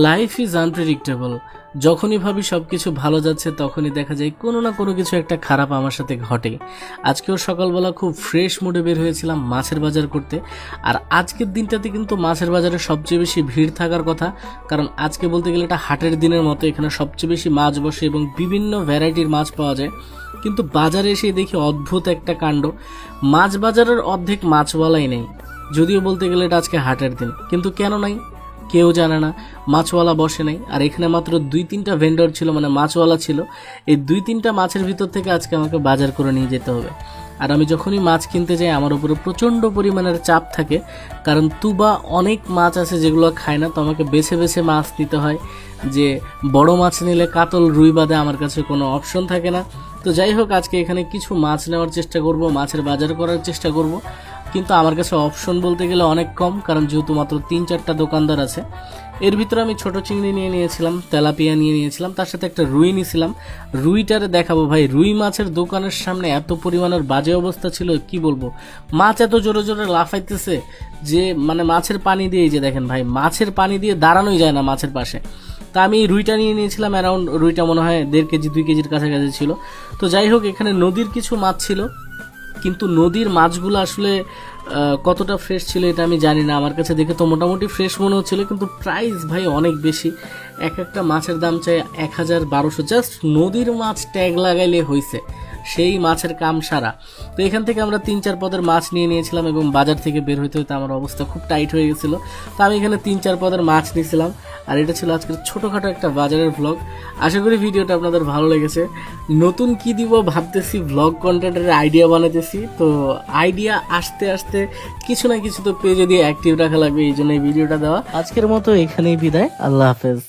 Life is unpredictable. যখনই ভাবি সব কিছু ভালো যাচ্ছে তখনই দেখা যায় কোনো না কোনো কিছু একটা খারাপ আমার সাথে ঘটে। আজকেও সকালবেলা খুব ফ্রেশ মুডে বের হয়েছিলাম মাছের বাজার করতে। আর আজকের দিনটাতে কিন্তু মাছের বাজারে সবচেয়ে বেশি ভিড় থাকার কথা, কারণ আজকে বলতে গেলে এটা হাটের দিনের মতো। এখানে সবচেয়ে বেশি মাছ বসে এবং বিভিন্ন ভ্যারাইটির মাছ পাওয়া যায়। কিন্তু বাজারে এসে দেখি অদ্ভুত একটা কাণ্ড, মাছ বাজারের অর্ধেক মাছওয়ালাই নেই। যদিও বলতে গেলে এটা আজকে হাটের দিন, কিন্তু কেন নাই কেউ জানে না। মাছওয়ালা বসে নাই, আর এখানে মাত্র 2-3টা ভেন্ডর ছিল, মানে মাছওয়ালা ছিল। এই 2-3টা মাছের ভিতর থেকে আজকে আমাকে বাজার করে নিয়ে যেতে হবে। আর আমি যখনই মাছ কিনতে যাই আমার উপরে প্রচণ্ড পরিমাণের চাপ থাকে, কারণ তুবা অনেক মাছ আছে যেগুলো খায় না, তো আমাকে বেছে বেছে মাছ নিতে হয়। যে বড় মাছ নিলে কাতল রুই বাদে আমার কাছে কোনো অপশন থাকে না। তো যাই হোক, আজকে এখানে কিছু মাছ নেওয়ার চেষ্টা করব, মাছের বাজার করার চেষ্টা করব। কিন্তু আমার কাছে অপশন বলতে গেলে অনেক কম, কারণ যেহেতু মাত্র 3-4টা দোকানদার আছে। এর ভিতরে আমি ছোট চিংড়ি নিয়ে নিয়েছিলাম, তেলাপিয়া নিয়ে নিয়েছিলাম, তার সাথে একটা রুই নিয়েছিলাম। রুইটারে দেখাবো ভাই, রুই মাছের দোকানের সামনে এত পরিমাণের বাজে অবস্থা ছিল, কি বলবো। মাছ এত জোরে জোরে লাফাইতেছে যে মানে মাছের পানি দিয়ে, যে দেখেন ভাই, মাছের পানি দিয়ে দাঁড়ানোই যায় না মাছের পাশে। তা আমি রুইটা নিয়ে নিয়েছিলাম, অ্যারাউন্ড রুইটা মনে হয় 1.5 কেজি 2 কেজির কাছাকাছি ছিল। তো যাই হোক, এখানে নদীর কিছু মাছ ছিল, কিন্তু নদীর মাছগুলো আসলে কতটা ফ্রেশ ছিল এটা আমি জানি না। আমার কাছে দেখে তো মোটামুটি ফ্রেশ মনে হচ্ছিল, কিন্তু প্রাইস ভাই অনেক বেশি। একটা মাছের দাম চাই 1000-1200। জাস্ট নদীর মাছ ট্যাগ লাগাইলে হয়েছে, সেই মাছের কাম সারা। তো এখান থেকে আমরা 3-4 পদের মাছ নিয়ে নিয়েছিলাম এবং বাজার থেকে বের হইতে হইতে আমার অবস্থা খুব টাইট হয়ে গেছিল। তো আমি এখানে 3-4 পদের মাছ নিয়েছিলাম। আর এটা ছিল আজকের ছোটোখাটো একটা বাজারের ভ্লগ। আশা করি ভিডিওটা আপনাদের ভালো লেগেছে। নতুন কি দিব ভাবতেছি, ভ্লগ কন্টেন্টের আইডিয়া বানাতেছি। তো আইডিয়া আসতে আসতে কিছু না কিছু তো পেজে দিয়ে অ্যাক্টিভ রাখা লাগবে, এই জন্য এই ভিডিওটা দেওয়া। আজকের মতো এখানেই বিদায়, আল্লাহ হাফেজ।